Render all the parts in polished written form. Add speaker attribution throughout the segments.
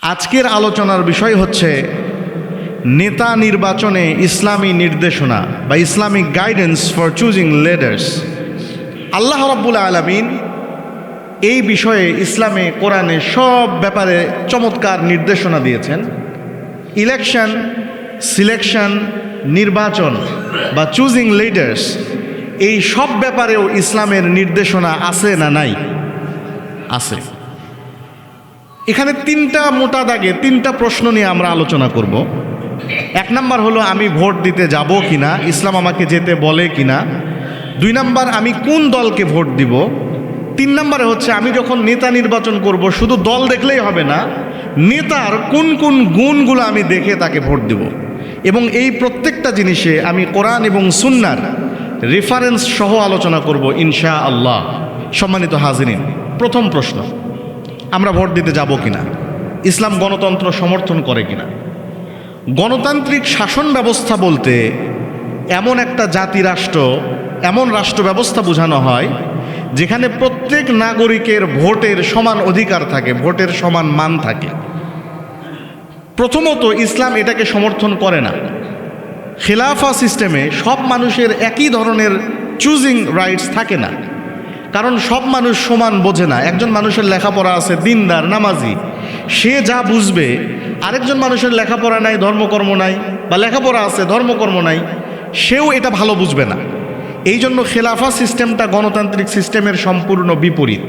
Speaker 1: আজকের আলোচনার বিষয় হচ্ছে নেতা নির্বাচনে ইসলামী নির্দেশনা বা Islamic guidance for choosing leaders. আল্লাহ রাব্বুল আলামিন এই বিষয়ে ইসলামে কোরআনে সব ব্যাপারে চমৎকার নির্দেশনা দিয়েছেন। ইলেকশন, সিলেকশন, নির্বাচন বা চুজিং লিডার্স, এই সব ব্যাপারেও ইসলামের নির্দেশনা আছে না নাই? আছে। এখানে তিনটা মোটা দাগে তিনটা প্রশ্ন নিয়ে আমরা আলোচনা করব। এক নাম্বার হলো আমি ভোট দিতে যাব কিনা, ইসলাম আমাকে যেতে বলে কিনা। দুই নাম্বার আমি কোন দলকে ভোট দিব। তিন নাম্বারে হচ্ছে আমি যখন নেতা নির্বাচন করব শুধু দল দেখলেই হবে না, নেতার কোন কোন গুণগুলো আমি দেখে তাকে ভোট দিব। এবং এই প্রত্যেকটা জিনিসে আমি কোরআন এবং সুন্নাহর রেফারেন্স সহ আলোচনা করব ইনশাআল্লাহ। সম্মানিত হাজিরিন, প্রথম প্রশ্ন, আমরা ভোট দিতে যাব কিনা, ইসলাম গণতন্ত্র সমর্থন করে কিনা। গণতান্ত্রিক শাসন ব্যবস্থা বলতে এমন একটা জাতি রাষ্ট্র, এমন রাষ্ট্র ব্যবস্থা বোঝানো হয় যেখানে প্রত্যেক নাগরিকের ভোটের সমান অধিকার থাকে, ভোটের সমান মান থাকে। প্রথমত ইসলাম এটাকে সমর্থন করে না। খেলাফা সিস্টেমে সব মানুষের একই ধরনের চুজিং রাইটস থাকে না, কারণ সব মানুষ সমান বোঝে না। একজন মানুষের লেখাপড়া আছে, দিনদার, নামাজি, সে যা বুঝবে, আরেকজন মানুষের লেখাপড়া নাই, ধর্মকর্ম নাই, বা লেখাপড়া আছে ধর্মকর্ম নাই, সেও এটা ভালো বুঝবে না। এই জন্য খেলাফা সিস্টেমটা গণতান্ত্রিক সিস্টেমের সম্পূর্ণ বিপরীত।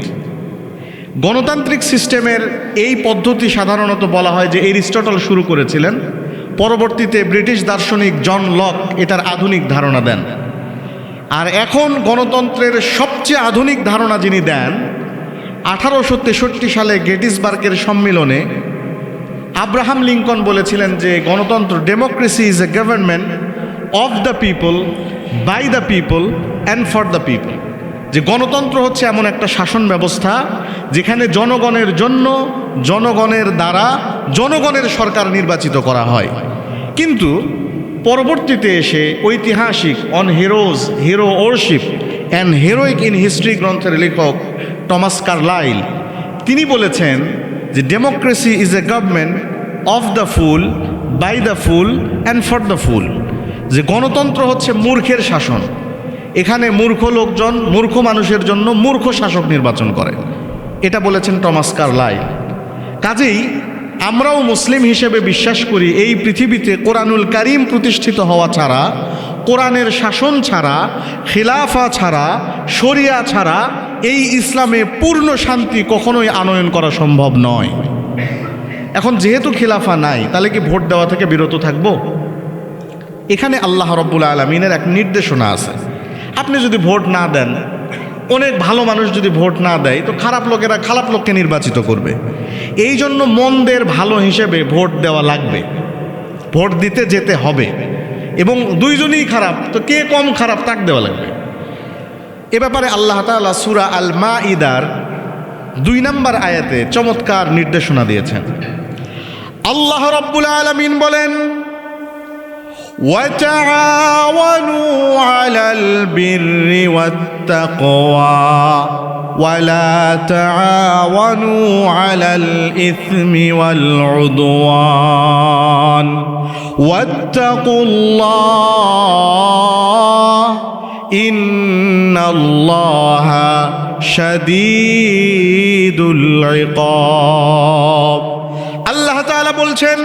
Speaker 1: গণতান্ত্রিক সিস্টেমের এই পদ্ধতি সাধারণত বলা হয় যে এরিস্টটল শুরু করেছিলেন, পরবর্তীতে ব্রিটিশ দার্শনিক জন লক এটার আধুনিক ধারণা দেন। আর এখন গণতন্ত্রের সবচেয়ে আধুনিক ধারণা যিনি দেন, 1863 সালে গেটিসবার্গের সম্মেলনে আব্রাহাম লিঙ্কন বলেছিলেন যে গণতন্ত্র, democracy is a government of the people, by the people and for the people. যে গণতন্ত্র হচ্ছে এমন একটা শাসন ব্যবস্থা যেখানে জনগণের জন্য, জনগণের দ্বারা, জনগণের সরকার নির্বাচিত করা হয়। কিন্তু পরবর্তীতে এসে ঐতিহাসিক on heroes, hero worship and heroic in history গ্রন্থের লেখক টমাস কার্লাইল তিনি বলেছেন যে democracy is a government of the fool, by the fool and for the fool. যে গণতন্ত্র হচ্ছে মূর্খের শাসন, এখানে মূর্খ লোকজন, মূর্খ মানুষের জন্য মূর্খ শাসক নির্বাচন করে। এটা বলেছেন টমাস কার্লাইল। কাজেই আমরাও মুসলিম হিসেবে বিশ্বাস করি এই পৃথিবীতে কোরআনুল কারীম প্রতিষ্ঠিত হওয়া ছাড়া, কোরআনের শাসন ছাড়া, খিলাফা ছাড়া, শরিয়া ছাড়া এই ইসলামে পূর্ণ শান্তি কখনোই আনয়ন করা সম্ভব নয়। এখন যেহেতু খিলাফা নাই, তাহলে কি ভোট দেওয়া থেকে বিরত থাকবো? এখানে আল্লাহ রাব্বুল আলামিনের এক নির্দেশনা আছে। আপনি যদি ভোট না দেন, অনেক ভালো মানুষ যদি ভোট না দেয়, তো খারাপ লোকেরা খারাপ লোককে নির্বাচিত করবে। এই জন্য মন্দের ভালো হিসেবে ভোট দেওয়া লাগবে, ভোট দিতে যেতে হবে। এবং দুইজনই খারাপ, তো কে কম খারাপ তাক দেওয়া লাগবে। এ ব্যাপারে আল্লাহ তাআলা সূরা আল মাঈদার 2 নম্বর আয়াতে চমৎকার নির্দেশনা দিয়েছেন। আল্লাহ রাব্বুল আলামিন বলেন, وَتَعَاوَنُوا عَلَى الْبِرِّ وَالتَّقْوَى وَلَا تَعَاوَنُوا عَلَى الْإِثْمِ وَالْعُدْوَانِ وَاتَّقُوا اللَّهَ إِنَّ اللَّهَ شَدِيدُ الْعِقَابِ। আল্লাহ তাআলা বলছেন,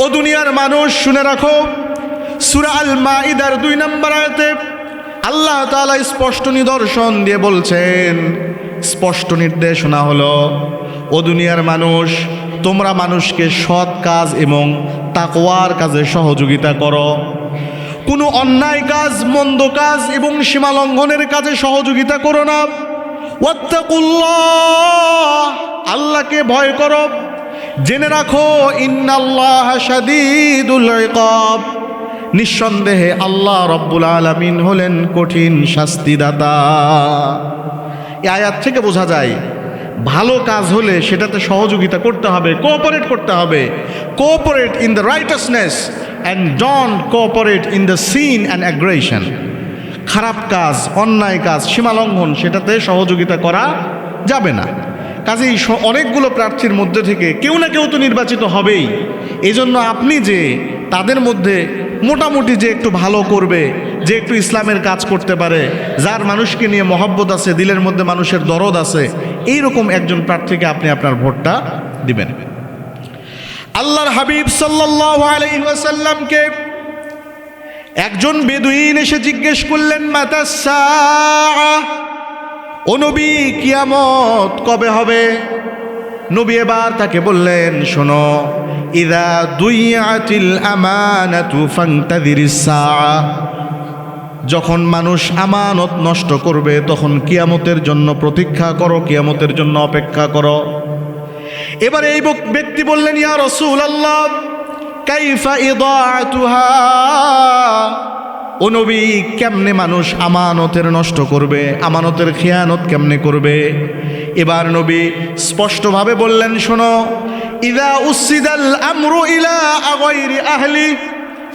Speaker 1: ও দুনিয়ার মানুষ শুনে রাখো, সূরা আল মাঈদার 2 নম্বর আয়াতে আল্লাহ তাআলা স্পষ্ট নিদর্শন দিয়ে বলছেন, স্পষ্ট নির্দেশনা হলো, ও দুনিয়ার মানুষ, তোমরা মানুষকে সৎ কাজ এবং তাকওয়ার কাজে সহযোগিতা করো। কোনো অন্যায় কাজ, মন্দ কাজ এবং সীমা লঙ্ঘনের কাজে সহযোগিতা করো না। ওয়াত্তাকুল্লাহ, আল্লাহকে ভয় করো। জেনে রাখো, ইন্নাল্লাহা শাদীদুল ইকাব, নিঃসন্দেহে আল্লাহ রাব্বুল আলামিন হলেন কঠিন শাস্তিদাতা। এই আয়াত থেকে বোঝা যায় ভালো কাজ হলে সেটাতে সহযোগিতা করতে হবে, কোঅপারেট করতে হবে। Cooperate in the righteousness and don't cooperate in the sin and aggression. খারাপ কাজ, অন্যায় কাজ, সীমালঙ্ঘন, সেটাতে সহযোগিতা করা যাবে না। কাজেই অনেকগুলো প্রার্থীর মধ্যে থেকে কেউ না কেউ তো নির্বাচিত হবেই। এই জন্য আপনি যে তাদের মধ্যে মোটামুটি যে একটু ভালো করবে, যে একটু ইসলামের কাজ করতে পারে, যার মানুষকে নিয়ে মহব্বত আছে, দিলের মধ্যে মানুষের দরদ আছে, এইরকম একজন প্রার্থীকে আপনি আপনার ভোটটা দিবেন। আল্লাহর হাবিব সাল্লাল্লাহু আলাইহি ওয়াসাল্লামকে একজন বেদুইন এসে জিজ্ঞেস করলেন, মাতাস সাআ, ও নবী কিয়ামত কবে হবে? নবী এবার তাকে বললেন, শোনো, ইযা দুইয়াতিল আমানাতু ফান্তাযিরিস সাআ, যখন মানুষ আমানত নষ্ট করবে তখন কিয়ামতের জন্য প্রতীক্ষা করো, কিয়ামতের জন্য অপেক্ষা করো। এবার এই ব্যক্তি বললেন, ইয়া রাসূলুল্লাহ কাইফা ইদাআতুহা, ও নবী কেমনে মানুষ আমানতের নষ্ট করবে, আমানতের খিয়ানত কেমনে করবে? এবার নবী স্পষ্টভাবে বললেন, শোনো, ইযা উসিদাল আমরু ইলা গায়রি আহলি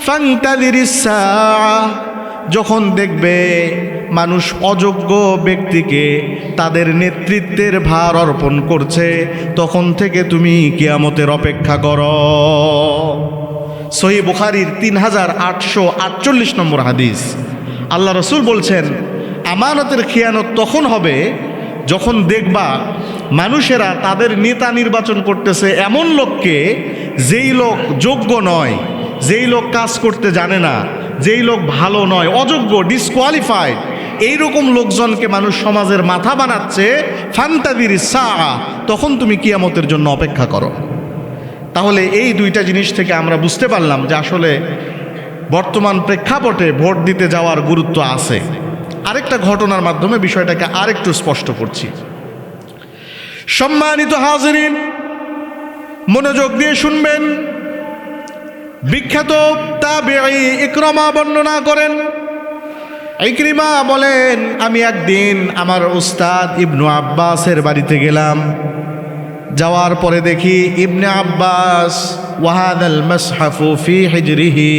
Speaker 1: ফান্তাযিরিস সাআ, যখন দেখবে মানুষ অযোগ্য ব্যক্তিকে তাদের নেতৃত্বের ভার অর্পণ করছে, তখন থেকে তুমি কিয়ামতের অপেক্ষা করো। সহিহ বুখারীর 3848 নম্বর হাদিস। আল্লাহ রসুল বলছেন, আমানতের খিয়ানত তখন হবে যখন দেখবা মানুষেরা তাদের নেতা নির্বাচন করতেছে এমন লোককে, যেই লোক যোগ্য নয়, যেই লোক কাজ করতে জানে না, যেই লোক ভালো নয়, অযোগ্য, ডিসকোয়ালিফাইড, এইরকম লোকজনকে মানুষ সমাজের মাথা বানাচ্ছে। ফান্তাযিরিস সাআ, তখন তুমি কিয়ামতের জন্য অপেক্ষা করো। তাহলে এই দুইটা জিনিস থেকে আমরা বুঝতে পারলাম যে আসলে বর্তমান প্রেক্ষাপটে ভোট দিতে যাওয়ার গুরুত্ব আছে। আরেকটা ঘটনার মাধ্যমে বিষয়টাকে আরেকটু স্পষ্ট করছি। সম্মানিত হাজিরিন, মনোযোগ দিয়ে শুনবেন। বিখ্যাত তাবেঈ ইকরামা বর্ণনা করেন, ইকরিমা বলেন, আমি একদিন আমার উস্তাদ ইবনু আব্বাসের বাড়িতে গেলাম। যাওয়ার পরে দেখি ইবনে আব্বাস ওয়াহাদাল মাসহাফু ফি হিজরিহি,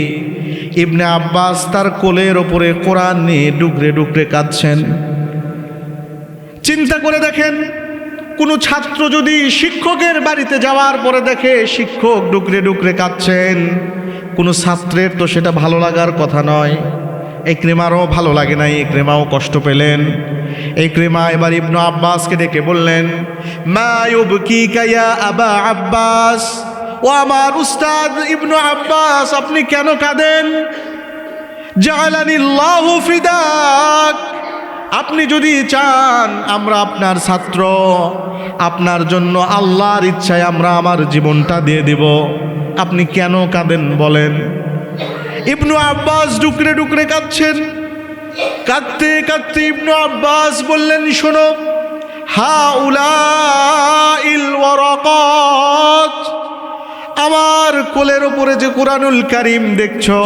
Speaker 1: ইবনে আব্বাস তার কোলের ওপরে কোরআন নিয়ে ডুকরে ডুকরে কাঁদছেন। চিন্তা করে দেখেন, কোনো ছাত্র যদি শিক্ষকের বাড়িতে যাওয়ার পরে দেখে শিক্ষক ডুকরে ডুকরে কাঁদছেন, কোনো ছাত্রের তো সেটা ভালো লাগার কথা নয়। ইকরিমারও ভালো লাগে নাই, ইকরিমাও কষ্ট পেলেন। ইকরিমা এবার ইবনু আব্বাসকে ডেকে বললেন, মা ইউবকিকা ইয়া আবা আব্বাস, ও আমার উস্তাদ ইবনু আব্বাস, আপনি কেন কাঁদেন? জাআলানিল্লাহু ফিদাক, আপনি যদি চান আমরা আপনার ছাত্র, আপনার জন্য আল্লাহর ইচ্ছায় আমরা আমার জীবনটা দিয়ে দিব, আপনি কেন কাঁদেন বলেন? ইবনু আব্বাস ডুকরে ডুকরে কাঁদছেন। কাঁদতে কাঁদতে ইবনু আব্বাস বললেন, শোনো, হাউলাইল ওয়ারাকাত, আমার কোলের ওপরে যে কোরআনুল কারীম দেখছো,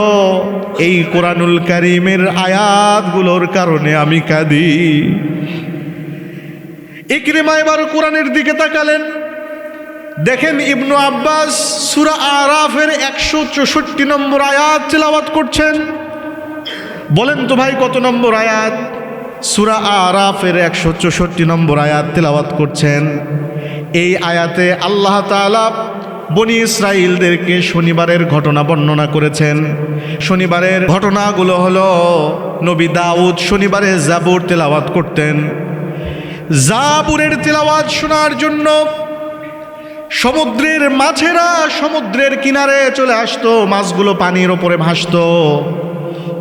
Speaker 1: এই কোরআনুল কারীমের আয়াতগুলোর কারণে আমি কাঁদি। ইকরিমা এবার কোরআনের দিকে তাকালেন, দেখেন ইবনু আব্বাস সূরা আরাফের 164 নম্বর আয়াত তিলাওয়াত করছেন। বলেন তো ভাই, কত নম্বর আয়াত? সূরা আরাফের 164 নম্বর আয়াত তিলাওয়াত করছেন। এই আয়াতে আল্লাহ তাআলা বনি ইসরাইলদেরকে শনিবারের ঘটনা বর্ণনা করেছেন। শনিবারের ঘটনাগুলো হলো, নবী দাউদ শনিবারে জাবুর তেলাওয়াত করতেন। জাবুরের তেলাওয়াত শোনার জন্য সমুদ্রের মাছেরা সমুদ্রের কিনারে চলে আসতো, মাছগুলো পানির ওপরে ভাসতো।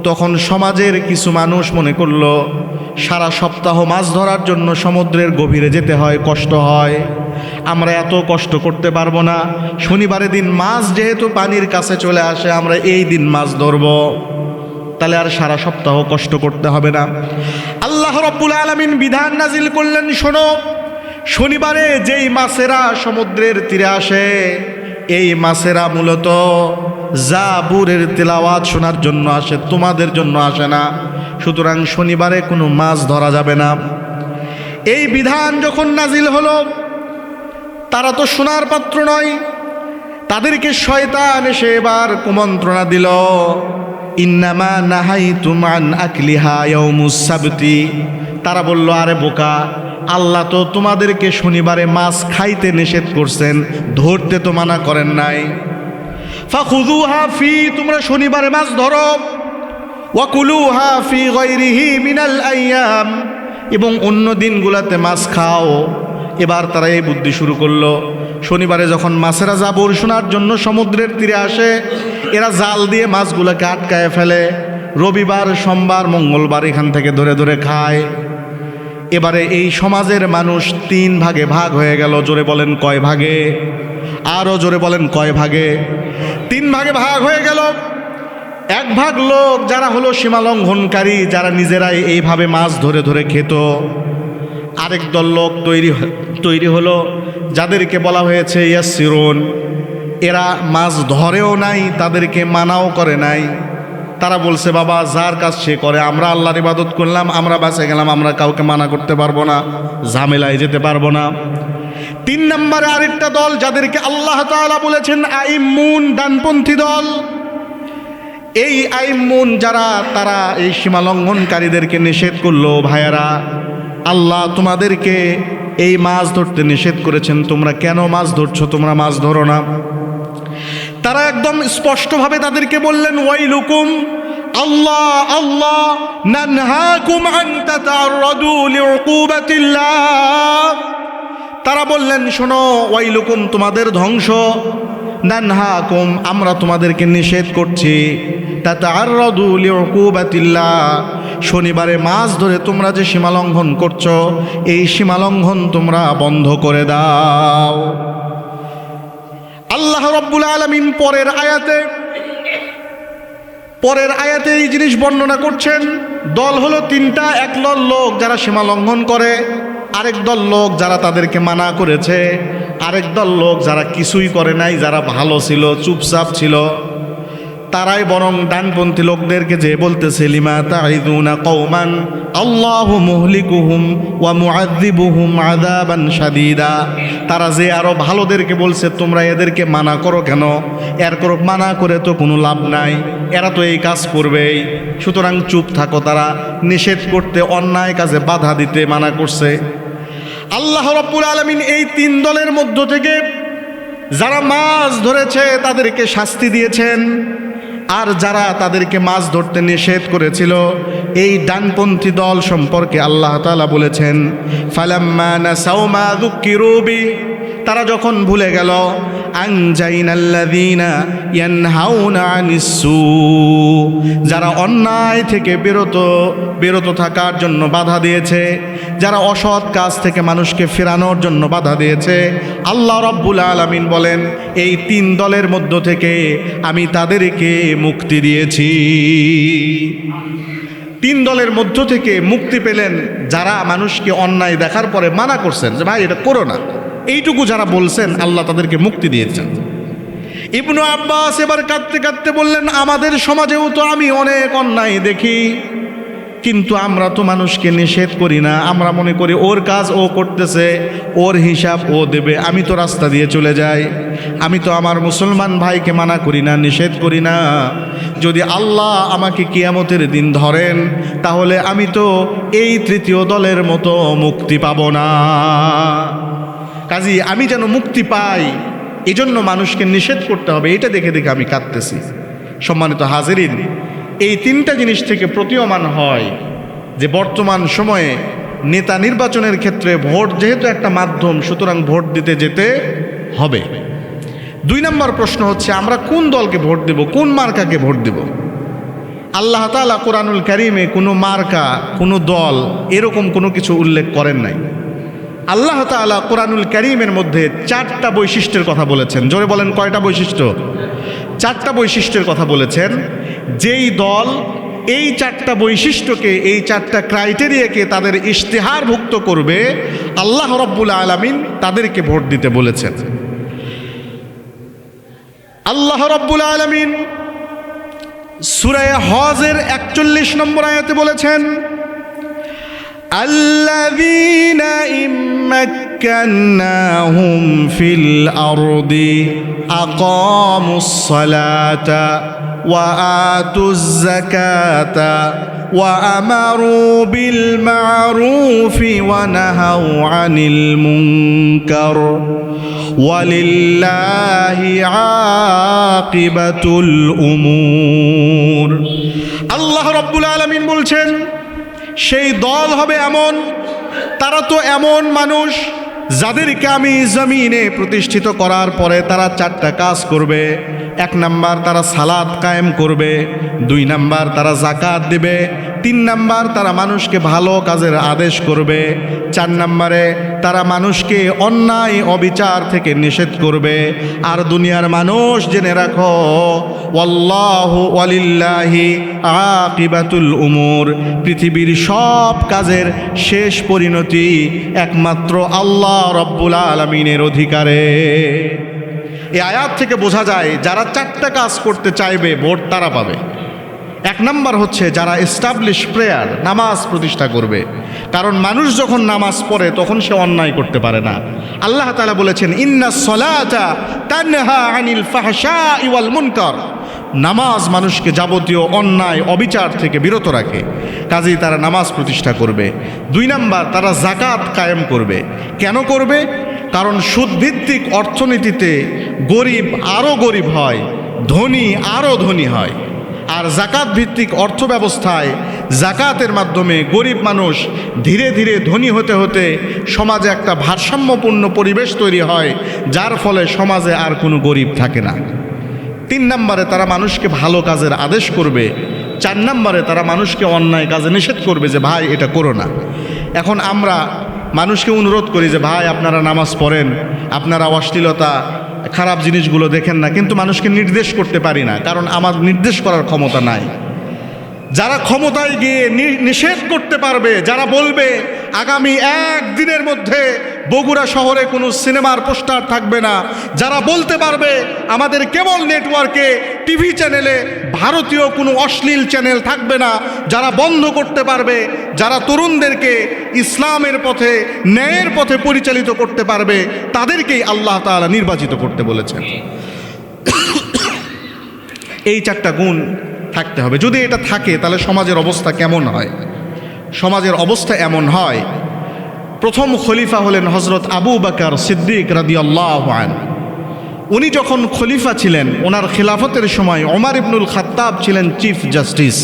Speaker 1: তখন সমাজের কিছু মানুষ মনে করলো, সারা সপ্তাহ মাছ ধরার জন্য সমুদ্রের গভীরে যেতে হয়, কষ্ট হয়, আমরা এত কষ্ট করতে পারবো না। শনিবারের দিন মাছ যেহেতু পানির কাছে চলে আসে, আমরা এই দিন মাছ ধরব, তাহলে আর সারা সপ্তাহ কষ্ট করতে হবে না। আল্লাহ রাব্বুল আলামিন বিধান নাজিল করলেন, শোনো, শনিবারে যেই মাছেরা সমুদ্রের তীরে আসে, এই মাছেরা মূলত জাবুরের তেলাওয়াত শোনার জন্য আসে, তোমাদের জন্য আসে না। সুতরাং শনিবারে কোনো মাছ ধরা যাবে না। এই বিধান যখন নাজিল হলো, তারা তো শোনার পাত্র নয়। তাদেরকে শয়তান এসে এবার কুমন্ত্রণা দিল, ইন্নামা নাহাইতুম আন আকলিহা ইয়াউমুস সাবতি। তারা বলল, আরে বোকা, আল্লাহ তো তোমাদেরকে শনিবারে মাছ খাইতে নিষেধ করছেন, ধরতে তো মানা করেন নাই। ফাখুযুহা ফি, তোমরা শনিবারে মাছ ধরো, ওয়াকুলুহা ফি গায়রিহি মিনাল আইয়াম, এবং অন্য দিনগুলোতে মাছ খাও। এবার তারা এই বুদ্ধি শুরু করলো, শনিবারে যখন মাছেরা জাবর শোনার জন্য সমুদ্রের তীরে আসে, এরা জাল দিয়ে মাছগুলোকে আটকায় ফেলে, রবিবার, সোমবার, মঙ্গলবার এখান থেকে ধরে ধরে খায়। এবারে এই সমাজের মানুষ 3 ভাগে ভাগ হয়ে গেল। জোরে বলেন কয় ভাগে? আরও জোরে বলেন কয় ভাগে? 3 ভাগে ভাগ হয়ে গেল। এক ভাগ লোক যারা হলো সীমালঙ্ঘনকারী, যারা নিজেরাই এইভাবে মাছ ধরে ধরে খেত। আরেক দল লোক তৈরি হলো, যাদেরকে বলা হয়েছে ইয়াসসিরুন, এরা মাছ ধরেও নাই, তাদেরকে মানাও করে নাই। তারা বলছে বাবা যার কাজ সে করে, আমরা আল্লাহর ইবাদত করলাম, আমরা বাঁচে গেলাম, আমরা কাউকে মানা করতে পারবো না, ঝামেলায় যেতে পারবো না। 3 নম্বরে আরেকটা দল, যাদেরকে আল্লাহ তাআলা বলেছেন আইম্মুন, ডানপন্থী দল। এই আইম্মুন যারা, তারা এই সীমালঙ্ঘনকারীদেরকে নিষেধ করলো, ভাইয়ারা আল্লাহ তোমাদেরকে এই মাছ ধরতে নিষেধ করেছেন, তোমরা কেন মাছ ধরছো, তোমরা মাছ ধরো না। তারা একদম স্পষ্টভাবে তাদেরকে বললেন ওয়াইলুকুম, আল্লাহ আল্লাহ নানহাকুম আন তাতাআররাদু লিউকুবাতিল্লাহ। তারা বললেন শোনো ওয়াইলুকুম, তোমাদের ধ্বংস, নানহাকুম, আমরা তোমাদেরকে নিষেধ করছি, তাতাআররাদু লিউকুবাতিল্লাহ, শনিবারে মাছ ধরে তোমরা যে সীমালঙ্ঘন করছো, এই সীমালঙ্ঘন তোমরা বন্ধ করে দাও। আল্লাহ রাব্বুল আলামিন পরের আয়াতে এই জিনিস বর্ণনা করছেন। দল হলো 3টা। এক দল লোক যারা সীমা লঙ্ঘন করে, আরেক দল লোক যারা তাদেরকে মানা করেছে, আরেক দল লোক যারা কিছুই করে নাই, যারা ভালো ছিল, চুপচাপ ছিল। তারাই বরং ডানপন্থী লোকদেরকে যে বলতেছে লিমা তাইদুনা কওমান আল্লাহু মুহলিকুহুম ওয়া মুআযযিবুহুম আযাবান শাদীদা। তারা যে আরো ভালোদেরকে বলছে তোমরা এদেরকে মানা করো কেন, মানা করে তো কোনো লাভ নাই, এরা তো এই কাজ করবেই, সুতরাং চুপ থাকো। তারা নিষেধ করতে, অন্যায় কাজে বাধা দিতে মানা করছে। আল্লাহ রাব্বুল আলামিন এই 3 দলের মধ্য থেকে যারা মাছ ধরেছে তাদেরকে শাস্তি দিয়েছেন, আর যারা তাদেরকে মাছ ধরতে নিষেধ করেছিল এই ডানপন্থী দল সম্পর্কে আল্লাহ তাআলা বলেছেন ফালাম্মা নাসাউ মা যুক্কিরু বি, তারা যখন ভুলে গেল, আনজাইনাল্লাযীনা ইয়ানহাউনা আনিস সু, যারা অন্যায় থেকে বিরত থাকার জন্য বাধা দিয়েছে, যারা অসৎ কাজ থেকে মানুষকে ফেরানোর জন্য বাধা দিয়েছে, আল্লাহ রাব্বুল আলামিন বলেন এই 3 দলের মধ্য থেকে আমি তাদেরকে মুক্তি দিয়েছি। 3 দলের মধ্য থেকে মুক্তি পেলেন যারা মানুষকে অন্যায় দেখার পরে মানা করছেন যে ভাই এটা করো না, এইটুকু যারা বলছেন আল্লাহ তাদেরকে মুক্তি দিয়েছেন। ইবনু আব্বাস এবার কাঁদতে কাঁদতে বললেন আমাদের সমাজেও তো আমি অনেক অন্যায় দেখি, কিন্তু আমরা তো মানুষকে নিষেধ করি না, আমরা মনে করি ওর কাজ ও করতেছে, ওর হিসাব ও দেবে, আমি তো রাস্তা দিয়ে চলে যাই, আমি তো আমার মুসলমান ভাইকে মানা করি না, নিষেধ করি না। যদি আল্লাহ আমাকে কিয়ামতের দিন ধরেন তাহলে আমি তো এই 3য় দলের মতো মুক্তি পাব না। কাজী আমি যেন মুক্তি পাই এজন্য মানুষকে নিষেধ করতে হবে, এটা দেখে দেখে আমি কাঁদতেছি। সম্মানিত হাজিরিন, এই 3টা জিনিস থেকে প্রতীয়মান হয় যে বর্তমান সময়ে নেতা নির্বাচনের ক্ষেত্রে ভোট যেহেতু একটা মাধ্যম, সুতরাং ভোট দিতে যেতে হবে। 2 নম্বর প্রশ্ন হচ্ছে আমরা কোন দলকে ভোট দেব, কোন মার্কাকে ভোট দেব? আল্লাহ তাআলা কোরআনুল কারীমে কোনো মার্কা, কোনো দল এরকম কোনো কিছু উল্লেখ করেন নাই। আল্লাহ তাআলা কোরআনুল কারীমের মধ্যে 4টা বৈশিষ্ট্যের কথা বলেছেন। জোরে বলেন কয়টা বৈশিষ্ট্য? 4টা বৈশিষ্ট্যের কথা বলেছেন। যেই দল এই 4টা বৈশিষ্ট্যকে, এই 4টা ক্রাইটেরিয়াকে তাদের ইশতেহারভুক্ত করবে, আল্লাহ রাব্বুল আলামিন তাদেরকে ভোট দিতে বলেছেন। আল্লাহ রাব্বুল আলামিন সূরা হজের 41 নম্বর আয়াতে বলেছেন আল্লাযীনা مكناهم في الأرض أقاموا الصلاة وآتوا الزكاة وأمروا بالمعروف ونهوا عن المنكر ولله عاقبة الأمور আল্লাহ রাব্বুল আলামিন বলছেন সেই দল হবে এমন, তারা তো এমন মানুষ যাদেরকে আমি জমিনে প্রতিষ্ঠিত করার পরে তারা 4টা কাজ করবে। 1 নাম্বার তারা সালাত কায়েম করবে, 2 নাম্বার তারা যাকাত দিবে, 3 নাম্বার তারা মানুষকে ভালো কাজের আদেশ করবে, 4 নাম্বারে তারা মানুষকে অন্যায় অবিচার থেকে নিষেধ করবে। আর দুনিয়ার মানুষ জেনে রাখো, ওয়াল্লাহু ওয়ালিল্লাহি আকিবাতুল উমুর, পৃথিবীর সব কাজের শেষ পরিণতি একমাত্র আল্লাহ রব্বুল আলামিনের অধিকারে। এই আয়াত থেকে বোঝা যায় যারা 4টা কাজ করতে চাইবে ভোট তারা পাবে। 1 নাম্বার হচ্ছে যারা এস্টাবলিশ প্রেয়ার, নামাজ প্রতিষ্ঠা করবে। কারণ মানুষ যখন নামাজ পড়ে তখন সে অন্যায় করতে পারে না। আল্লাহ তাআলা বলেছেন ইন্নাস সালাতা তানহা আনিল ফাহশাই ওয়াল মুনকার, নামাজ মানুষকে যাবতীয় অন্যায় অবিচার থেকে বিরত রাখে, কাজেই তারা নামাজ প্রতিষ্ঠা করবে। 2 নাম্বার তারা যাকাত কায়েম করবে। কেন করবে? কারণ সুদভিত্তিক অর্থনীতিতে গরিব আরও গরিব হয়, ধনী আরও ধনী হয়। আর জাকাত ভিত্তিক অর্থ ব্যবস্থায় জাকাতের মাধ্যমে গরিব মানুষ ধীরে ধীরে ধনী হতে হতে সমাজে একটা ভারসাম্যপূর্ণ পরিবেশ তৈরি হয়, যার ফলে সমাজে আর কোনো গরিব থাকে না। 3 নম্বরে তারা মানুষকে ভালো কাজের আদেশ করবে। 4 নম্বরে তারা মানুষকে অন্যায় কাজে নিষেধ করবে যে ভাই এটা করো না। এখন আমরা মানুষকে অনুরোধ করি যে ভাই আপনারা নামাজ পড়েন, আপনারা অশ্লীলতা খারাপ জিনিসগুলো দেখেন না, কিন্তু মানুষকে নির্দেশ করতে পারি না, কারণ আমার নির্দেশ করার ক্ষমতা নাই। যারা ক্ষমতায় গিয়ে নিষেধ করতে পারবে, যারা বলবে আগামী 1 দিনের মধ্যে বগুড়া শহরে কোনো সিনেমার পোস্টার থাকবে না, যারা বলতে পারবে আমাদের কেবল নেটওয়ার্কে টিভি চ্যানেলে ভারতীয় কোনো অশ্লীল চ্যানেল থাকবে না, যারা বন্ধ করতে পারবে, যারা তরুণদেরকে ইসলামের পথে ন্যায়ের পথে পরিচালিত করতে পারবে, তাদেরকেই আল্লাহ তাআলা নির্বাচিত করতে বলেছেন। এই 4টা গুণ থাকতে হবে। যদি এটা থাকে তাহলে সমাজের অবস্থা কেমন হয়? সমাজের অবস্থা এমন হয়, প্রথম খলিফা হলেন হযরত আবু বকর সিদ্দিক রাদিয়াল্লাহু আনহু। উনি যখন খলিফা ছিলেন, ওনার খিলাফতের সময় ওমর ইবনুল খাত্তাব ছিলেন চিফ জাস্টিস,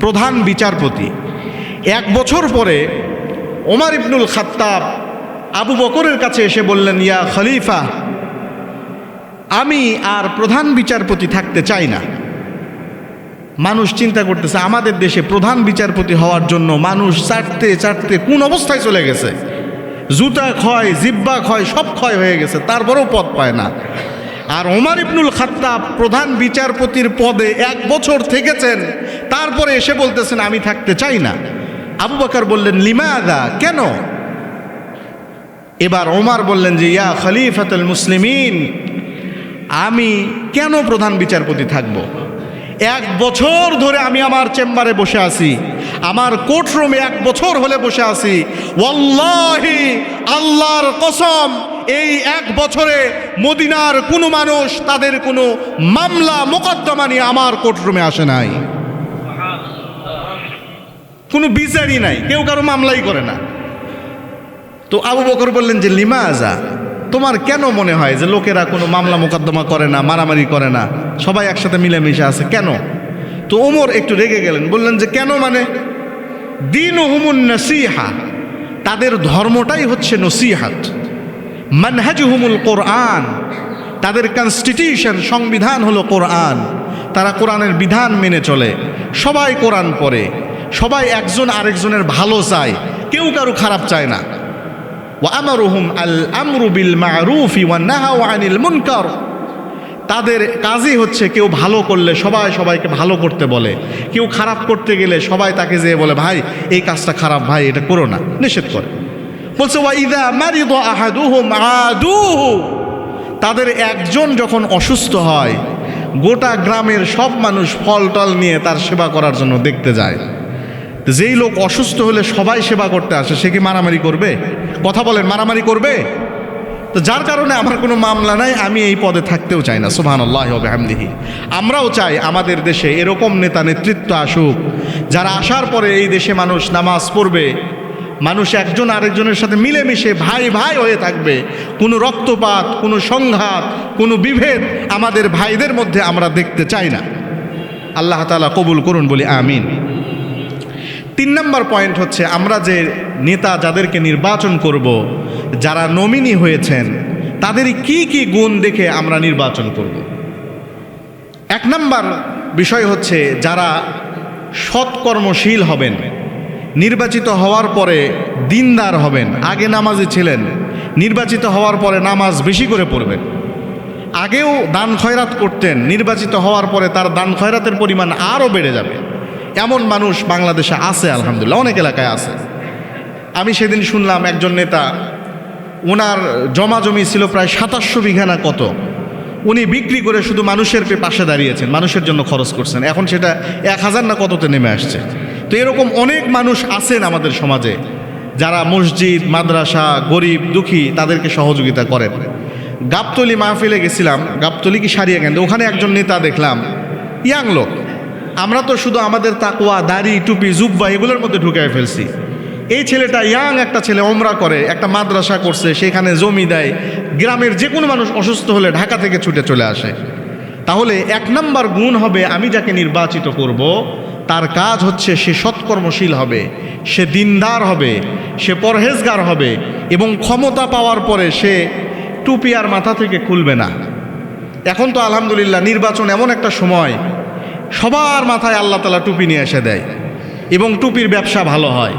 Speaker 1: প্রধান বিচারপতি। 1 বছর পরে ওমর ইবনুল খাত্তাব আবু বকরের কাছে এসে বললেন, ইয়া খলিফা, আমি আর প্রধান বিচারপতি থাকতে চাই না। মানুষ চিন্তা করতেছে আমাদের দেশে প্রধান বিচারপতি হওয়ার জন্য মানুষ চাটতে চাটতে কোন অবস্থায় চলে গেছে, জুতা ক্ষয়, জিব্বা ক্ষয়, সব ক্ষয় হয়ে গেছে, তারপরেও পদ পায় না। আর ওমর ইবনুল খাত্তাব প্রধান বিচারপতির পদে 1 বছর থেকেছেন, তারপরে এসে বলতেছেন আমি থাকতে চাই না। আবু বকর বললেন, লিমাযা, কেন? এবার ওমর বললেন যে ইয়া খলিফাতুল মুসলিমিন, আমি কেন প্রধান বিচারপতি থাকব? 1 বছর ধরে আমি আমার চেম্বারে বসে আছি, আমার কোর্টরুমে 1 বছর হলে বসে আছি। ওয়াল্লাহি, আল্লাহর কসম, এই 1 বছরে মদিনার কোনো মানুষ তাদের কোনো মামলা মোকদ্দমা নিয়ে আমার কোর্টরুমে আসে নাই, কোনো বিচারই নাই, কেউ কারো মামলাই করে না। তো আবু বকর বললেন যে লিমাযা, তোমার কেন মনে হয় যে লোকেরা কোনো মামলা মোকদ্দমা করে না, মারামারি করে না, সবাই একসাথে মিলেমিশে আছে, কেন? তো ওমর একটু রেগে গেলেন, বললেন যে কেন মানে, দীনুহুমুন নসিহা, তাদের ধর্মটাই হচ্ছে নসিহাত, মানহাজুহুমুল কোরআন, তাদের কনস্টিটিউশন, সংবিধান হলো কোরআন, তারা কোরআনের বিধান মেনে চলে, সবাই কোরআন পড়ে, সবাই একজন আরেকজনের ভালো চায়, কেউ কারো খারাপ চায় না। ওয়ামারুহুম আল আমরু বিল মারুফি ওয়ান নাহাউ আনিল মুনকার, তাদের কাজই হচ্ছে কেউ ভালো করলে সবাই সবাইকে ভালো করতে বলে, কেউ খারাপ করতে গেলে সবাই তাকে যেয়ে বলে ভাই এই কাজটা খারাপ, ভাই এটা করো না, নিষেধ করে। বলছে ওয়া ইযা মারিদা আহাদুহুম আদুহু, তাদের একজন যখন অসুস্থ হয় গোটা গ্রামের সব মানুষ ফল টল নিয়ে তার সেবা করার জন্য দেখতে যায়। তো যেই লোক অসুস্থ হলে সবাই সেবা করতে আসে, সে কি মারামারি করবে? কথা বলেন, মারামারি করবে? তো যার কারণে আমার কোনো মামলা নাই, আমি এই পদে থাকতেও চাই না। সুবহানাল্লাহি ওয়া বিহামদিহি। আমরাও চাই আমাদের দেশে এরকম নেতা নেতৃত্ব আসুক, যারা আসার পরে এই দেশে মানুষ নামাজ পড়বে, মানুষ একজন আরেকজনের সাথে মিলেমিশে ভাই ভাই হয়ে থাকবে। কোনো রক্তপাত, কোনো সংঘাত, কোনো বিভেদ আমাদের ভাইদের মধ্যে আমরা দেখতে চাই না। আল্লাহ তাআলা কবুল করুন বলি আমিন। 3 নম্বর পয়েন্ট হচ্ছে, আমরা যে নেতা যাদেরকে নির্বাচন করব, যারা নমিনি হয়েছেন, তাদের কি কি গুণ দেখে আমরা নির্বাচন করব। 1 নম্বর বিষয় হচ্ছে, যারা সৎকর্মশীল হবেন, নির্বাচিত হওয়ার পরে দিনদার হবেন। আগে নামাজি ছিলেন, নির্বাচিত হওয়ার পরে নামাজ বেশি করে পড়বেন। আগেও দান খয়রাত করতেন, নির্বাচিত হওয়ার পরে তার দান খয়রাতের পরিমাণ আরও বেড়ে যাবে। এমন মানুষ বাংলাদেশে আছে, আলহামদুলিল্লাহ, অনেক এলাকায় আছে। আমি সেদিন শুনলাম একজন নেতা, ওনার জমা জমি ছিল প্রায় 2700 বিঘা না কত, উনি বিক্রি করে শুধু মানুষের পাশে দাঁড়িয়েছেন, মানুষের জন্য খরচ করছেন। এখন সেটা 1000 না কততে নেমে আসছে। তো এরকম অনেক মানুষ আছেন আমাদের সমাজে, যারা মসজিদ, মাদ্রাসা, গরিব দুঃখী তাদেরকে সহযোগিতা করেন। গাবতলী মাহফিলে গেছিলাম, গাবতলী কি সারিয়াকান্দি, ওখানে একজন নেতা দেখলাম, ইয়াং লোক। আমরা তো শুধু আমাদের তাকওয়া, দাড়ি, টুপি, জুব্বা এগুলোর মধ্যে ঢুকায় ফেলছি। এই ছেলেটা, ইয়াং একটা ছেলে, ওমরা করে, একটা মাদ্রাসা করছে, সেখানে জমি দেয়। গ্রামের যে কোনো মানুষ অসুস্থ হলে ঢাকা থেকে ছুটে চলে আসে। তাহলে 1 নম্বর গুণ হবে, আমি যাকে নির্বাচিত করব তার কাজ হচ্ছে সে সৎকর্মশীল হবে, সে দিনদার হবে, সে পরহেজগার হবে, এবং ক্ষমতা পাওয়ার পরে সে টুপি আর মাথা থেকে খুলবে না। এখন তো আলহামদুলিল্লাহ নির্বাচন এমন একটা সময়, সবার মাথায় আল্লাহ তাআলা টুপি নিয়ে এসে দেয়, এবং টুপির ব্যবসা ভালো হয়।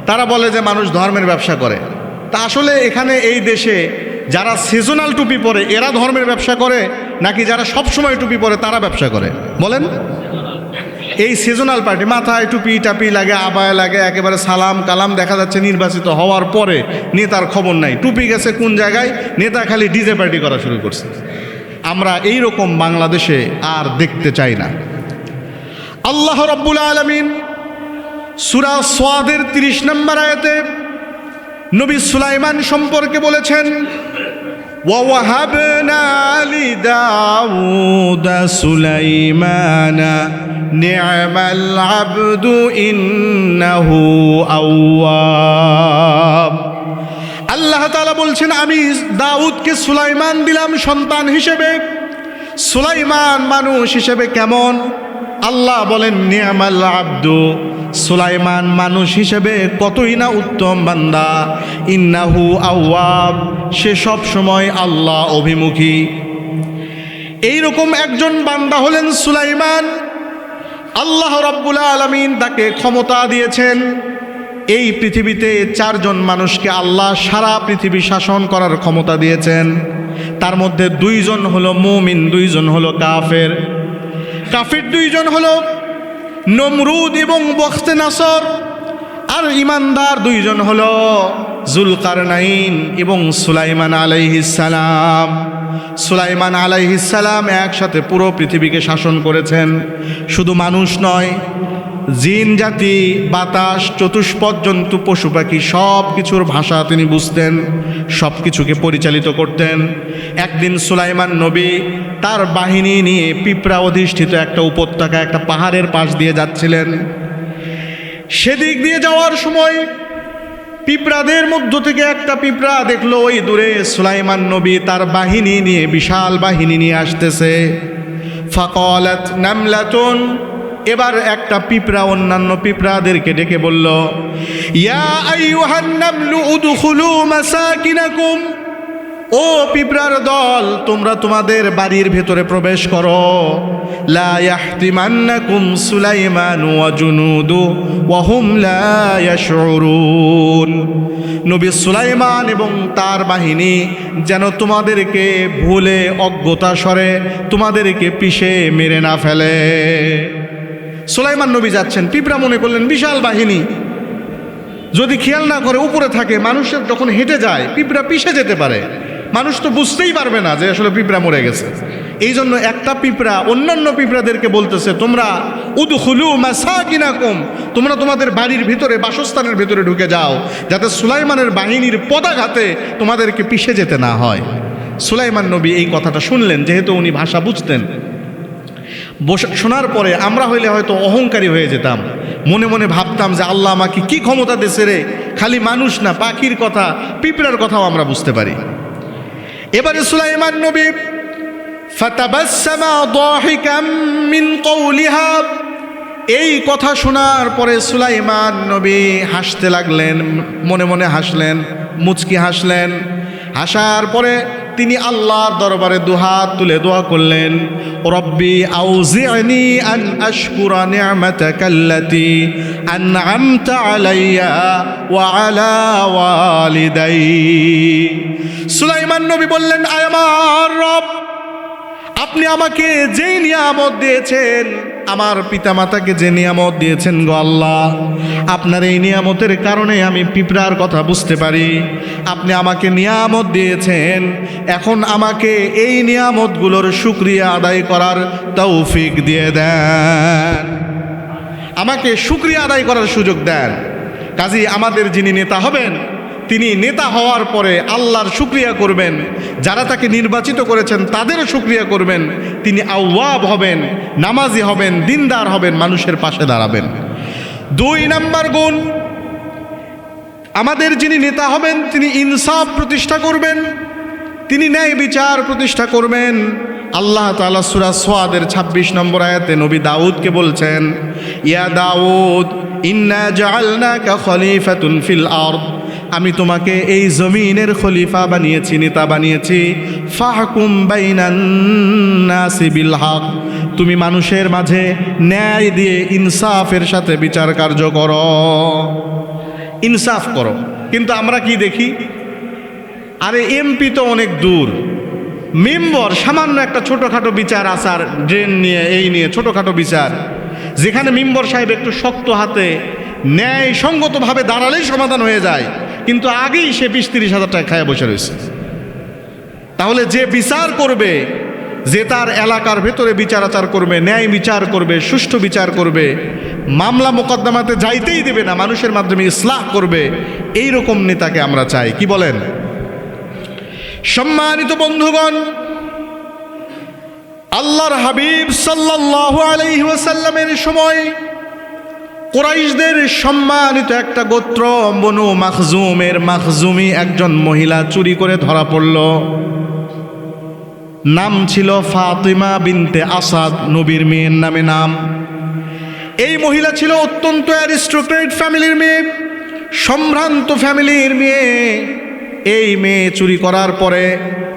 Speaker 1: তারা বলে যে মানুষ ধর্মের ব্যবসা করে। তা আসলে এখানে এই দেশে যারা সিজনাল টুপি পরে এরা ধর্মের ব্যবসা করে, নাকি যারা সব সময় টুপি পরে তারা ব্যবসা করে? বলেন। এই সিজনাল পার্টি, মাথায় টুপি টাপি লাগে, আবায়া লাগে, একেবারে সালাম কালাম, দেখা যাচ্ছে নির্বাচিত হওয়ার পরে নেতার খবর নাই, টুপি গেছে কোন জায়গায়, নেতা খালি ডিজে পার্টি করা শুরু করছে। আমরা এই রকম বাংলাদেশে আর দেখতে চাই না। আল্লাহ রাব্বুল আলামিন সূরা সাদের 30 নম্বর আয়াতে নবী সুলাইমান সম্পর্কে বলেছেন, وَوَهَبْنَا لِدَاوُودَ سُلَيْمَانَ نِعْمَ الْعَبْدُ إِنَّهُ أَوَّابٌ। আল্লাহ তাআলা বলছেন, আমি দাউদকে সুলাইমান দিলাম সন্তান হিসেবে। সুলাইমান মানুষ হিসেবে কেমন? আল্লাহ বলেন, নি'মাল আব্দু, সুলাইমান মানুষ হিসেবে কতই না উত্তম বান্দা। ইন্নাহু আওয়াব, সে সব সময় আল্লাহ অভিমুখী। এইরকম একজন বান্দা হলেন সুলাইমান। আল্লাহ রাব্বুল আলামিন তাকে ক্ষমতা দিয়েছেন। এই পৃথিবীতে 4 জন মানুষকে আল্লাহ সারা পৃথিবী শাসন করার ক্ষমতা দিয়েছেন। তার মধ্যে 2 জন হলো মুমিন, 2 জন হলো কাফের। কাফির 2 জন হলো নমরুদ এবং বখতে নাসর, আর ইমানদার 2 জন হলো জুলকারনাইন এবং সুলাইমান আলাইহিস সালাম। সুলাইমান আলাইহিস সালাম একসাথে পুরো পৃথিবীকে শাসন করেছেন। শুধু মানুষ নয়, জিন জাতি, বাতাস, চতুষ্পদ জন্তু, পশু পাখি সব কিছুর ভাষা তিনি বুঝতেন, সব কিছুকে পরিচালিত করতেন। একদিন সুলাইমান নবী তার বাহিনী নিয়ে পিঁপড়া অধিষ্ঠিত একটা উপত্যকা, একটা পাহাড়ের পাশ দিয়ে যাচ্ছিলেন। সেদিক দিয়ে যাওয়ার সময় পিঁপড়াদের মধ্য থেকে একটা পিঁপড়া দেখলো ওই দূরে সুলাইমান নবী তার বাহিনী নিয়ে, বিশাল বাহিনী নিয়ে আসতেছে। ফাকালাত নামলাতুন, এবার একটা পিঁপড়া অন্যান্য পিঁপড়াদেরকে ডেকে বলল, ইয়া আইয়ুহান নামলু উদখুলু মাসাকিনাকুম, ও পিঁপড়ার দল, তোমরা তোমাদের বাড়ির ভেতরে প্রবেশ করো। লা ইয়াহতিমান্নাকুম সুলাইমান ওয়া জুনুদু ওয়া হুম লা ইয়াশউরুন, নবী সুলাইমান এবং তার বাহিনী যেন তোমাদেরকে ভুলে অজ্ঞতাস্বরে তোমাদেরকে পিষে মেরে না ফেলে। সুলাইমান নবী যাচ্ছেন, পিঁপড়া মনে করলেন বিশাল বাহিনী, যদি খেয়াল না করে উপরে থাকে, মানুষের যখন হেঁটে যায় পিঁপড়া পিষে যেতে পারে, মানুষ তো বুঝতেই পারবে না যে আসলে পিঁপড়া মরে গেছে। এই জন্য একটা পিঁপড়া অন্যান্য পিঁপড়াদেরকে বলতেছে, তোমরা উদখুলু মাসাকিনাকুম, তোমরা তোমাদের বাড়ির ভিতরে, বাসস্থানের ভিতরে ঢুকে যাও, যাতে সুলাইমানের বাহিনীর পদাঘাতে তোমাদেরকে পিষে যেতে না হয়। সুলাইমান নবী এই কথাটা শুনলেন, যেহেতু উনি ভাষা বুঝতেন। শোনার পরে আমরা হইলে হয়তো অহংকারী হয়ে যেতাম, মনে মনে ভাবতাম যে আল্লাহ আমাকে কি ক্ষমতা দিয়েছে রে, খালি মানুষ না, পাখির কথা, পিঁপড়ার কথাও আমরা বুঝতে পারি। এবারে সুলাইমান নবী ফাতাবাসসামা দাহিকাম মিন কওলিহা, এই কথা শোনার পরে সুলাইমান নবী হাসতে লাগলেন, মনে মনে হাসলেন, মুচকি হাসলেন। হাসার পরে তিনি আল্লাহর দরবারে দুহাত তুলে দোয়া করলেন, রব্বি আউজি'নি আন আশকুরা নি'মাতাকাল্লাতী আন'আমতা আলাইয়া ওয়া আলা ওয়ালিদাই। সুলাইমান নবী বললেন, আয় আমার রব, আপনি আমাকে যেই নিয়ামত দিয়েছেন, আমার পিতামাতাকে যে নিয়ামত দিয়েছেন গো আল্লাহ, আপনার এই নিয়ামতের কারণে আমি পিঁপড়ার কথা বুঝতে পারি। আপনি আমাকে নিয়ামত দিয়েছেন, এখন আমাকে এই নিয়ামতগুলোর শুকরিয়া আদায় করার তৌফিক দিয়ে দেন, আমাকে শুকরিয়া আদায় করার সুযোগ দেন। কাজেই আমাদের যিনি নেতা হবেন, তিনি নেতা হওয়ার পরে আল্লাহর শুকরিয়া করবেন, যারা তাকে নির্বাচিত করেছেন তাদেরও শুকরিয়া করবেন। তিনি আওয়াব হবেন, নামাজি হবেন, দিনদার হবেন, মানুষের পাশে দাঁড়াবেন। 2 নাম্বার গুণ, আমাদের যিনি নেতা হবেন তিনি ইনসাফ প্রতিষ্ঠা করবেন, তিনি ন্যায় বিচার প্রতিষ্ঠা করবেন। আল্লাহ তাআলা সূরা সাদের 26 নম্বর আয়াতে নবী দাউদকে বলছেন, ইয়া দাউদ ইন্না জাআলনাকা খলিফাতুন ফিল আরদ, আমি তোমাকে এই জমিনের খলিফা বানিয়েছি, নেতা বানিয়েছি। ফাহকুম বাইনান নাসি বিল হক, তুমি মানুষের মাঝে ন্যায় দিয়ে ইনসাফের সাথে বিচার কার্য করো, ইনসাফ করো। কিন্তু আমরা কি দেখি, আরে এমপি তো অনেক দূর, মেম্বার সামান্য একটা ছোটোখাটো বিচার আচার, ড্রেন নিয়ে, এই নিয়ে ছোটোখাটো বিচার, যেখানে মেম্বার সাহেব একটু শক্ত হাতে ন্যায় সঙ্গতভাবে দাঁড়ালেই সমাধান হয়ে যায়, কিন্তু আগেই সে 20-30 হাজার টাকা খায় বসে রয়েছে। তাহলে যে বিচার করবে, যে তার এলাকার ভেতরে বিচার আচার করবে, ন্যায় বিচার করবে, সুষ্ঠু বিচার করবে, মামলা মোকদ্দমাতে যাইতেই দেবে না, মানুষের মাধ্যমে ইসলাহ করবে, এই রকম নেতাকে আমরা চাই। কি বলেন? সম্মানিত বন্ধুগণ, আল্লাহর হাবিব সাল্লাল্লাহু আলাইহি ওয়াসাল্লামের সময় কুরাইশদের সম্মানিত একটা গোত্র বনু মাখজুমের মাখজুমি একজন মহিলা চুরি করে ধরা পড়ল। নাম ছিল ফাতিমা বিনতে আসাদ, নবীর মেয়ের নামে নাম। এই মহিলা ছিল অত্যন্ত অ্যারিস্টোক্রেট ফ্যামিলির মেয়ে, সম্ভ্রান্ত ফ্যামিলির মেয়ে। এই মেয়ে চুরি করার পরে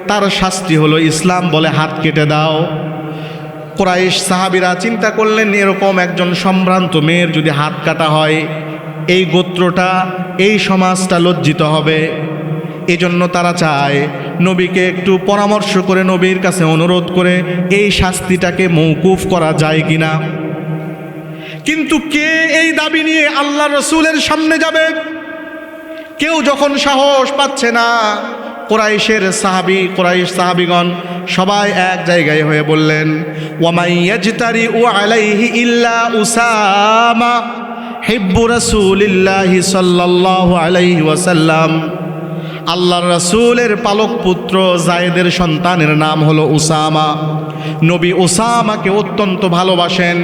Speaker 1: তার শাস্তি হলো ইসলাম বলে হাত কেটে দাও। কুরাইশ সাহাবীরা চিন্তা করলেন, এরকম একজন সম্ভ্রান্ত মেয়ের যদি হাত কাটা হয়, এই গোত্রটা, এই সমাজটা লজ্জিত হবে। এজন্য তারা চায় নবীকে একটু পরামর্শ করে, নবীর কাছে অনুরোধ করে এই শাস্তিটাকে মওকুফ করা যায় কিনা। কিন্তু কে এই দাবি নিয়ে আল্লাহ রসুলের সামনে যাবে? কেউ যখন সাহস পাচ্ছে না, কুরাইশ সাহাবীগণ সবাই এক জায়গায় হয়ে বললেন, ওয়ামাই ইয়াজতারিউ আলাইহি ইল্লা উসামা হিব্বু রাসূলিল্লাহি সাল্লাল্লাহু আলাইহি ওয়াসাল্লাম। আল্লাহর রাসূলের পালক পুত্র যায়েদের সন্তানের নাম হলো উসামা। নবী উসামাকে অত্যন্ত ভালোবাসেন,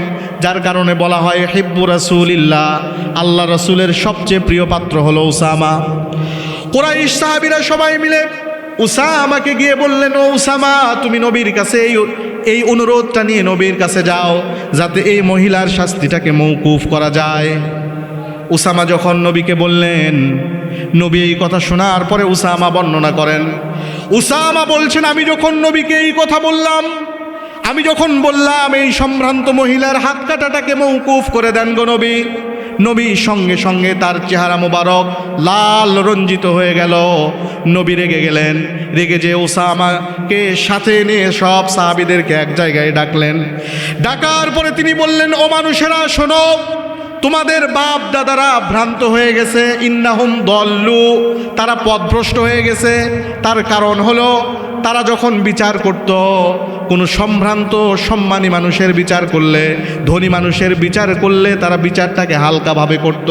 Speaker 1: যার কারণে বলা হয় হিব্বু রাসূলিল্লাহ, আল্লাহ রাসূলের সবচেয়ে প্রিয় পাত্র হলো উসামা। কুরাইশ সাহাবীরা সবাই মিলে উসামাকে গিয়ে বললেন, ও উসামা, তুমি নবীর কাছে এই অনুরোধটা নিয়ে নবীর কাছে যাও, যাতে এই মহিলার শাস্তিটাকে মওকুফ করা যায়। উসামা যখন নবীকে বললেন, নবী এই কথা শোনার পরে উসামা বর্ণনা করেন, উসামা বলছেন, আমি যখন নবীকে এই কথা বললাম, আমি যখন বললাম এই সম্ভ্রান্ত মহিলার হাত কাটাটাকে মওকুফ করে দেন গো নবী, নবী সঙ্গে সঙ্গে তার চেহারা মোবারক লাল রঞ্জিত হয়ে গেল। নবী রেগে গেলেন, রেগে যে উসামাকে সাথে নিয়ে সব সাহাবীদেরকে এক জায়গায় ডাকলেন। ডাকার পরে তিনি বললেন, ও মানুষেরা শোনো, তোমাদের বাপ দাদারা ভ্রান্ত হয়ে গেছে, ইন্নাহুম দল্লু, তারা পথভ্রষ্ট হয়ে গেছে। তার কারণ হলো তারা যখন বিচার করত, কোনো সম্ভ্রান্ত সম্মানী মানুষের বিচার করলে, ধনী মানুষের বিচার করলে তারা বিচারটাকে হালকাভাবে করত,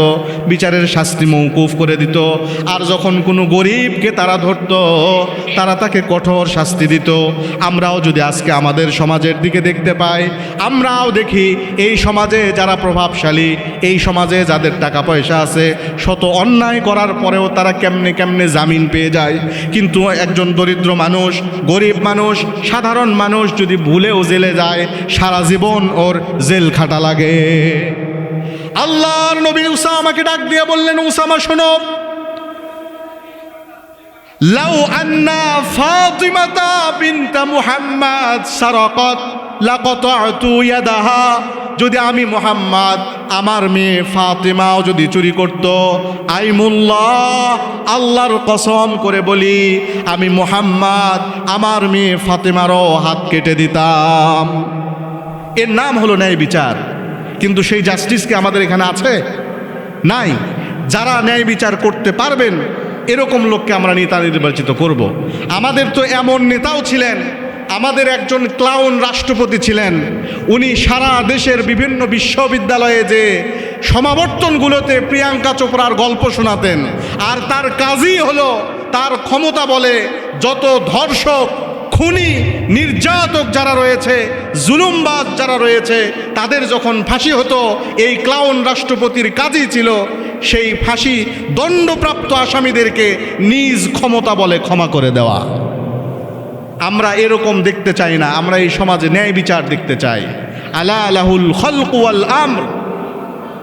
Speaker 1: বিচারের শাস্তি মওকুফ করে দিত। আর যখন কোনো গরিবকে তারা ধরত, তারা তাকে কঠোর শাস্তি দিত। আমরাও যদি আজকে আমাদের সমাজের দিকে দেখতে পাই, আমরাও দেখি এই সমাজে যারা প্রভাবশালী, এই সমাজে যাদের টাকা পয়সা আছে, শত অন্যায় করার পরেও তারা কেমনে কেমনে জামিন পেয়ে যায়। কিন্তু একজন দরিদ্র মানুষ, গরিব মানুষ, সাধারণ মানুষ যদি ভুলেও জেলে যায়, সারা জীবন ওর জেল খাটা লাগে। আল্লাহর নবী উসামাকে ডাক দিয়ে বললেন, উসামা শোনো, লাউ আন্না ফাতিমাতা বিনতা মুহাম্মদ সারাকাত লাকাতাতু ইয়াদাহা, যদি আমি মুহাম্মদ, আমার মেয়ে ফাতিমাও যদি চুরি করত, আইমুল্লাহ, আল্লাহর কসম করে বলি, আমি মুহাম্মদ আমার মেয়ে ফাতিমারও হাত কেটে দিতাম। এর নাম হলো ন্যায় বিচার। কিন্তু সেই জাস্টিস কি আমাদের এখানে আছে? নাই। যারা ন্যায় বিচার করতে পারবেন এরকম লোককে আমরা নেতা নির্বাচিত করব। আমাদের তো এমন নেতাও ছিলেন, আমাদের একজন ক্লাউন রাষ্ট্রপতি ছিলেন। উনি সারা দেশের বিভিন্ন বিশ্ববিদ্যালয়ে যে সমাবর্তনগুলোতে প্রিয়াঙ্কা চোপড়ার গল্প শোনাতেন, আর তার কাজই হলো তার ক্ষমতা বলে যত ধর্ষক, খুনি, নির্যাতক যারা রয়েছে, জুলুমবাজ যারা রয়েছে, তাদের যখন ফাঁসি হতো, এই ক্লাউন রাষ্ট্রপতির কাজই ছিল সেই ফাঁসি দণ্ডপ্রাপ্ত আসামিদেরকে নিজ ক্ষমতা বলে ক্ষমা করে দেওয়া। আমরা এরকম দেখতে চাই না, আমরা এই সমাজে ন্যায় বিচার দেখতে চাই। আলা লাহুল খালকু ওয়াল আমর,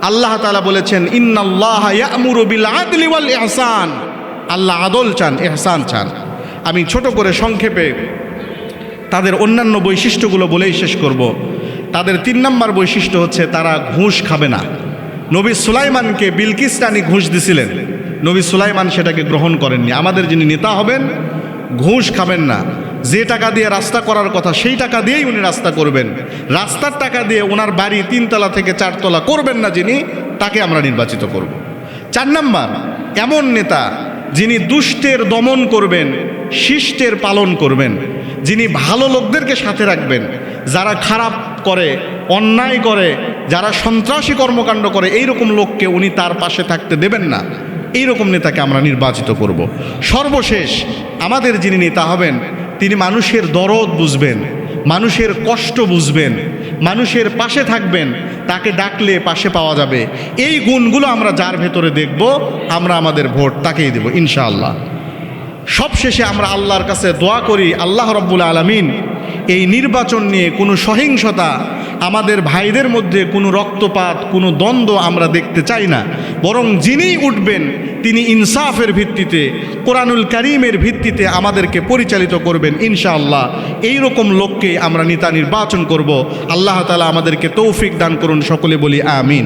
Speaker 1: আল্লাহ তাআলা বলেছেন, ইন্নাল্লাহা ইয়া'মুরু বিল আদলি ওয়াল ইহসান। আল্লাহ আদল চান, ইহসান চান। আমি ছোট করে সংক্ষেপে তাদের অন্যান্য বৈশিষ্ট্যগুলো বলেই শেষ করব। তাদের 3 নম্বর বৈশিষ্ট্য হচ্ছে তারা ঘুষ খাবে না। নবী সুলাইমানকে বিলকিস রানী ঘুষ দিছিলেন, নবী সুলাইমান সেটাকে গ্রহণ করেননি। আমাদের যিনি নেতা হবেন, ঘুষ খাবেন না। যে টাকা দিয়ে রাস্তা করার কথা সেই টাকা দিয়েই উনি রাস্তা করবেন। রাস্তার টাকা দিয়ে ওনার বাড়ি 3 তলা থেকে 4 তলা করবেন না যিনি, তাকে আমরা নির্বাচিত করব। 4 নম্বর, এমন নেতা যিনি দুষ্টের দমন করবেন, শিষ্টের পালন করবেন, যিনি ভালো লোকদেরকে সাথে রাখবেন, যারা খারাপ করে, অন্যায় করে, যারা সন্ত্রাসী কর্মকাণ্ড করে, এইরকম লোককে উনি তার পাশে থাকতে দেবেন না। এইরকম নেতাকে আমরা নির্বাচিত করব। সর্বশেষ, আমাদের যিনি নেতা হবেন তিনি মানুষের দরদ বুঝবেন, মানুষের কষ্ট বুঝবেন, মানুষের পাশে থাকবেন, তাকে ডাকলে পাশে পাওয়া যাবে। এই গুণগুলো আমরা যার ভেতরে দেখব, আমরা আমাদের ভোট তাকেই দেব ইনশাআল্লাহ। সবশেষে আমরা আল্লাহর কাছে দোয়া করি, আল্লাহ রাব্বুল আলামিন এই নির্বাচন নিয়ে কোনো সহিংসতা, আমাদের ভাইদের মধ্যে কোনো রক্তপাত, কোনো দ্বন্দ্ব আমরা দেখতে চাই না। বরং যিনি উঠবেন তিনি ইনসাফের ভিত্তিতে, কোরআনুল কারীমের ভিত্তিতে আমাদেরকে পরিচালিত করবেন ইনশাআল্লাহ। এই রকম লোককে আমরা নেতা নির্বাচন করব। আল্লাহ তাআলা আমাদেরকে তৌফিক দান করুন, সকলে বলি আমিন।